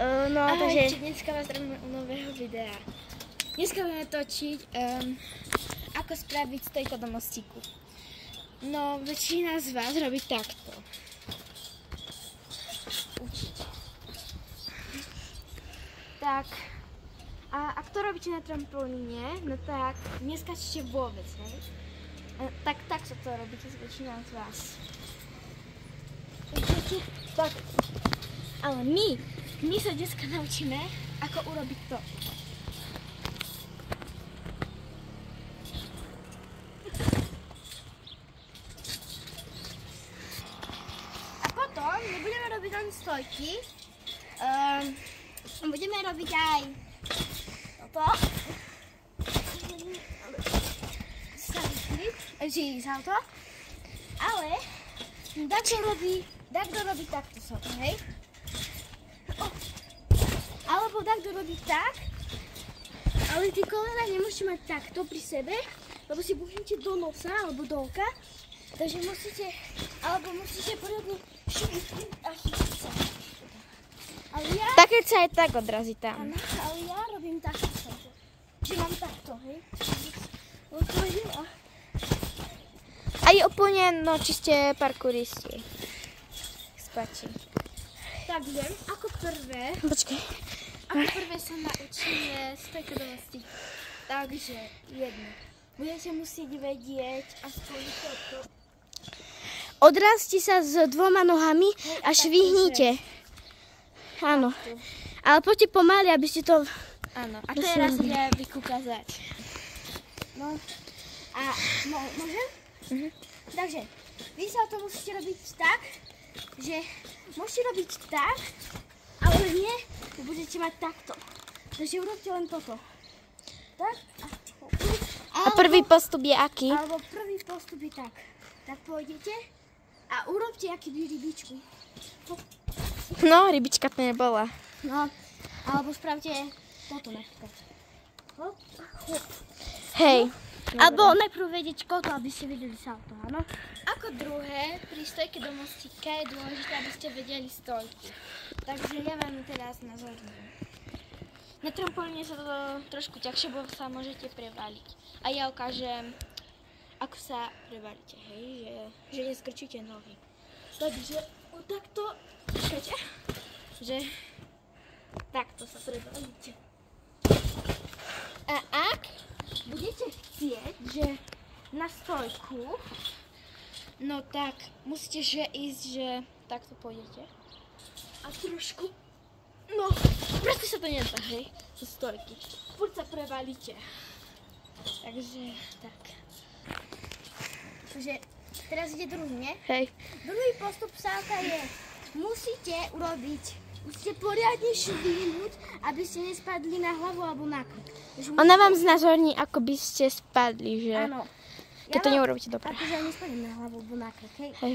No, takže dneska vás zdravíme u nového videa. Dneska budeme točiť, ako spraviť stojko do mostíku. No, väčšina z vás robí takto. Určite. Tak, a ak to robíte na trampolíne, no tak neskačte vôbec, hej? Tak sa to robíte s väčšina z vás. Tak. Ale my sa dneska naučíme, ako urobiť to. A potom nebudeme robiť len stojky, budeme robiť aj toto. Salto. Ale takto robí takto salto, hej? Alebo takto robí tak, ale tie kolena nemôžete mať takto pri sebe, lebo si buchnete do nosa alebo do oka, takže musíte poriadne šubiť a chytiť sa. tak keď sa aj tak odrazí tam. Áno, ale ja robím takto salto, že mám takto, hej? Aj úplne, no čiste parkouristi. Spáči. Takže, ako prvé sa naučíme stojko do mostíku. Takže, jedno. Budete musieť vedieť aspoň toto. Odrazte sa s dvoma nohami a švihnite. Áno. Ale poďte pomaly, aby ste to... Áno. A teraz idem ukázať. No. A môžem? Takže, vy sa to musíte robiť tak, že môžete robiť tak, ale nie, budete mať takto. Takže urobte len toto. Tak. A prvý postup je aký? Alebo prvý postup je tak. Tak pôjdete a urobte akýby rybičku. No, rybička to nebola. No, alebo spravte toto napríklad. Hop, hop. Hej. Alebo najprv vedieť koto, aby ste vedeli salto, áno? Ako druhé, pri stojke do mostíka je dôležité, aby ste vedeli stojku. Takže ja vám teraz nazorním. Na trampolíne sa to trošku ťažšie, bo sa môžete prevaliť. A ja ukážem, ako sa prevalíte, hej? Že neskrčíte nohy. Takže takto, počkajte, že takto sa prevalíte. A ak budete chcieť, že na stojku, no tak musíte ísť, že takto pôjdete. A trošku, no, proste sa to nedá, hej, zo stojky. Furt sa prevalíte. Takže, tak. Takže, teraz ide druhý, nie? Hej. Druhý postup salta je, musíte poriadne švihnúť, aby ste nespadli na hlavu alebo na krk. Ona vám znázorní, ako by ste spadli, že? Áno. Keď to neurobíte dobre. Takže ja nespadnem na hlavu alebo na krk, hej? Hej.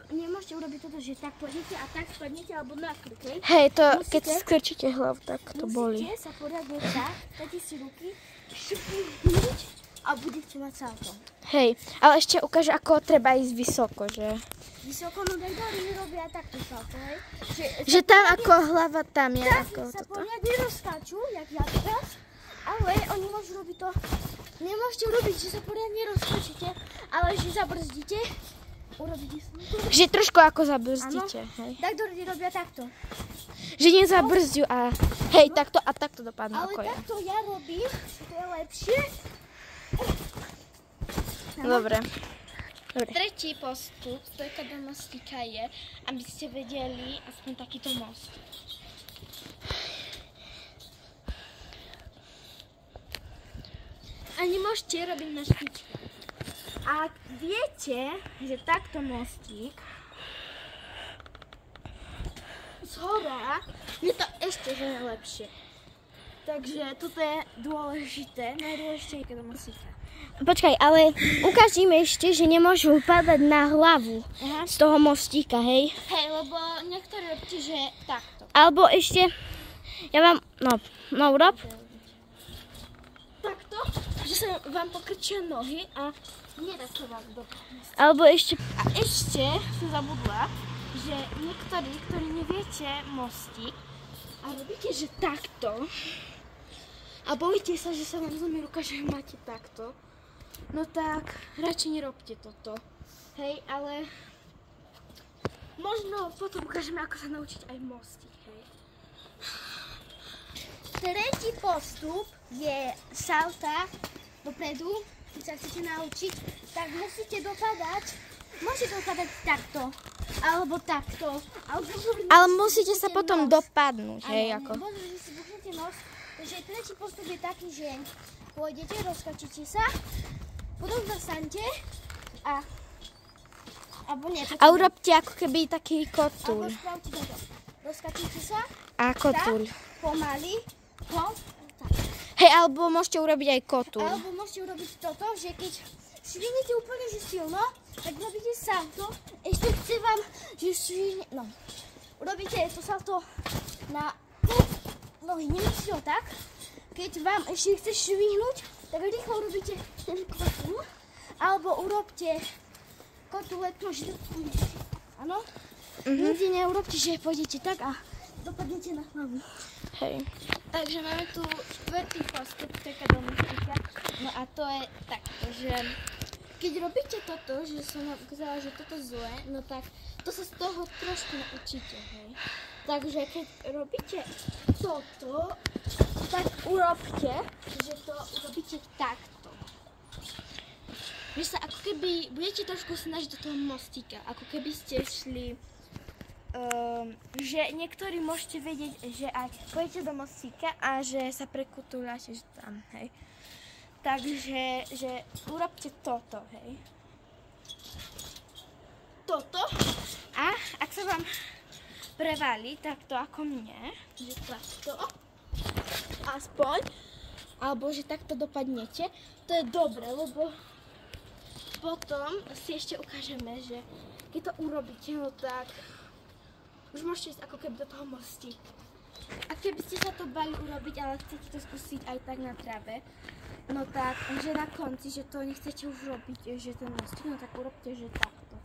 Nemôžete urobiť toto, že tak pôjdete a tak spadnete alebo na krk, hej? Hej, to keď skrčíte hlavu, tak to boli. Musíte sa poriadne tak, dajte si ruky, švihnúť a budete mať salto. Hej, ale ešte ukáže, ako treba ísť vysoko, že? Vysoko, no dajdory robia takto salto, hej? Že tam ako hlava tam je, Tak ako sa toto. poriadne rozskáču, jak ja teraz, ale oni môžu robiť to, nemôžete urobiť, že sa poriadne rozskáčete, ale že zabrzdíte, urobíte to. Že trošku ako zabrzdíte, hej. Dajdory robia takto. Že nezabrzdiu a hej, takto a takto dopadnú Ale ako ja. takto ja robím, že to je lepšie. Dobre. Tretí postup stojka do mostíka je, aby ste vedeli aspoň takýto most. A nemôžete robiť na špičku. Ak viete, že takto mostík zhora, je to ešte že lepšie. Takže toto je dôležité, najdôležitejšie do mostíka. Počkaj, ale ukáž im ešte, že nemôžu padať na hlavu z toho mostíka, hej? Hej, lebo niektorí robíte, že takto. Alebo ešte, ja vám, no urob. Takto, že sa vám pokrčia nohy a nedá sa vám dopadnúť. Alebo ešte... A ešte som zabudla, že niektorí, ktorí neviete mostík, a robíte, že takto a bojíte sa, že sa vám zlomí ruka, že máte takto, no tak radšej nerobte toto. Hej, ale možno potom ukážeme, ako sa naučiť aj mostiť, hej. Tretí postup je salta dopredu, keď sa chcete naučiť, tak musíte dopadať, môžete dopadať takto, alebo takto, Ale musíte sa potom dopadnúť, hej, ako. Možno, že si buchnete nos, takže tretí postup je taký, že pôjdete, rozkačíte sa, potom zastaňte a alebo nie, A urobte ako keby taký alebo kotúľ. spravte toto. Rozkačíte sa, A kotúľ. pomaly, tak. Hej, alebo môžete urobiť aj kotúľ. Alebo môžete urobiť toto, že keď švihnete úplne že silno, tak robíte salto. Ešte chce vám, že švihne, no. Urobíte to salto na nohy, nemusíte ho tak. Keď vám ešte chce švihnúť, tak rýchlo urobíte ten kotúľ. Alebo urobte kotúletku, že to pôjdete. Áno? Nikdy neurobte, že pôjdete tak a dopadnete na hlavu. Hej. Takže máme tu štvrtý postup taekwondomstika. No a to je takto, že keď robíte toto, že som vám ukázala, že toto zlé, no tak to sa z toho trošku naučíte, hej. Takže keď robíte toto, tak urobte, že to urobíte takto. Že sa ako keby budete trošku snažiť do toho mostíka, ako keby ste šli, že niektorí môžete vedieť, že aj pôjdete do mostíka a že sa prekutúľate tam, hej. Takže, že urobte toto, hej. Toto a ak sa vám prevalí takto ako mne, že takto, aspoň, alebo že takto dopadnete, to je dobre, lebo potom si ešte ukážeme, že keď to urobíte, no tak už môžete ísť ako keby do toho mostíka. A keby ste sa to bali urobiť, ale chcete to skúsiť aj tak na trave, no tak, že na konci, že to nechcete už robiť, že ten mostík, no tak urobte, že takto.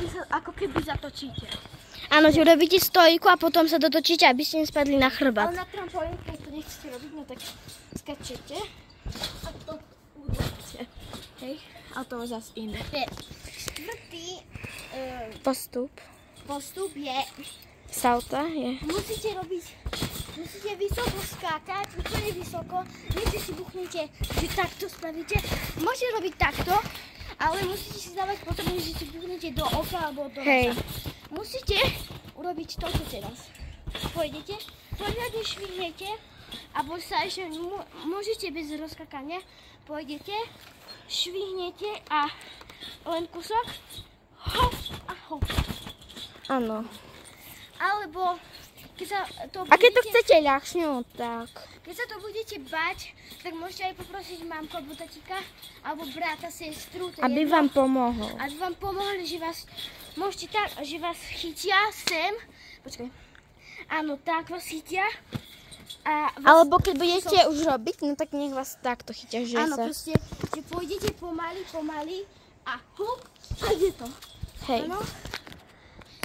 Vy sa ako keby zatočíte. Áno, že urobíte stojku a potom sa dotočíte, aby ste nespadli na Ale chrbát. na trampolínke, keď to nechcete robiť, no tak skačete a to urobíte. Hej, a to zase iné. Štvrtý postup je, Salta je. musíte vysoko skákať, úplne vysoko, nie si buchnete, že takto spravíte, môžete robiť takto, ale musíte si dávať potom, že si buchnete do oka alebo do Hej. nosa. Musíte urobiť toto teraz. Pôjdete, poriadne švihnete, alebo sa ešte môžete bez rozkakania, pôjdete, švihnete a len kúsok, hop a hop. Áno. Alebo keď sa to A keď to budete, chcete ľahšie, no tak. keď sa to budete bať, tak môžete aj poprosiť mamku alebo tatíka, alebo brata, sestru, to je Aby jedno, vám pomohol. aby vám pomohli, že vás môžete tak, že vás chytia sem. Počkaj. Áno, tak vás chytia. A vás, Alebo keď budete už robiť, no tak nech vás takto chytia, že áno, sa... proste, že pôjdete pomaly a hup, a je to. Hej. Áno.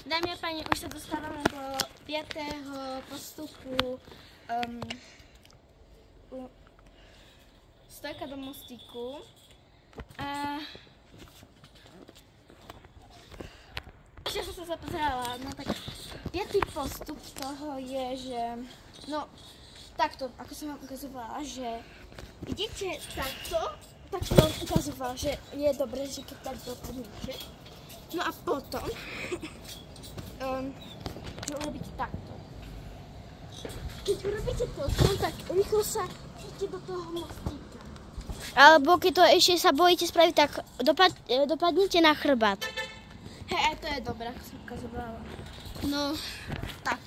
Dámy a páni, už sa dostávame do 5. postupu stojka do mostíku. A ešte som sa zapozerala, no tak 5. postup toho je, že no takto, ako som vám ukazovala, že idete takto, tak som vám ukazovala, že je dobré, že keď tak dopadnete. No a potom že urobíte takto. Keď urobíte toto, tak rýchlo sa chytíte do toho mostíka. Alebo keď to ešte sa bojíte spraviť, tak dopadnite na chrbát. Hej, aj to je dobré, ako som ukazovala. No, tak.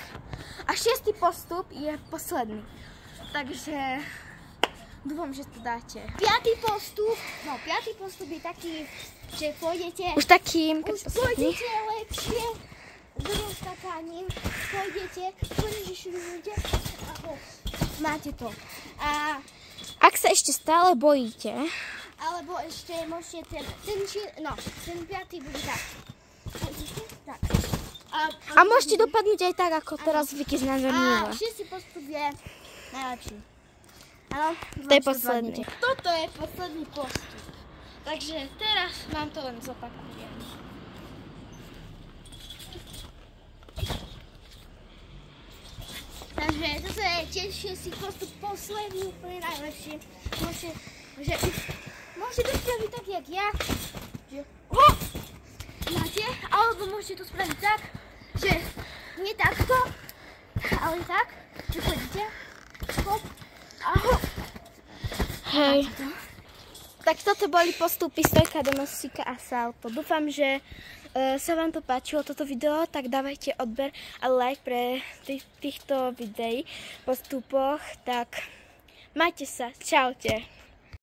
A 6. postup je posledný. Takže dúfam, že to dáte. 5. postup je taký, že pôjdete... Už takým... Už pôjdete lepšie s rozkákaním. Pôjdete, že švihnete a hop, máte to. A Ak sa ešte stále bojíte, alebo ešte môžete ten 5. bude tak. Pôjdete tak. A môžete dopadnúť aj tak, ako teraz Vicky znázornila. A všetci postup je najlepší. Áno, To je posledný. Toto je posledný postup. Takže teraz vám to len zopakujem. Takže toto je tiež si postup posledný, úplne najlepší. Môžete to spraviť tak, jak ja. Že máte, alebo môžete to spraviť tak, že nie takto, ale tak, že pôjdete, hop a hop. Hej. Tak toto boli postupy stojka do nosíka a salto. Dúfam, že sa vám to páčilo, toto video, tak dávajte odber a like pre týchto videí, postupoch. Tak majte sa, čaute.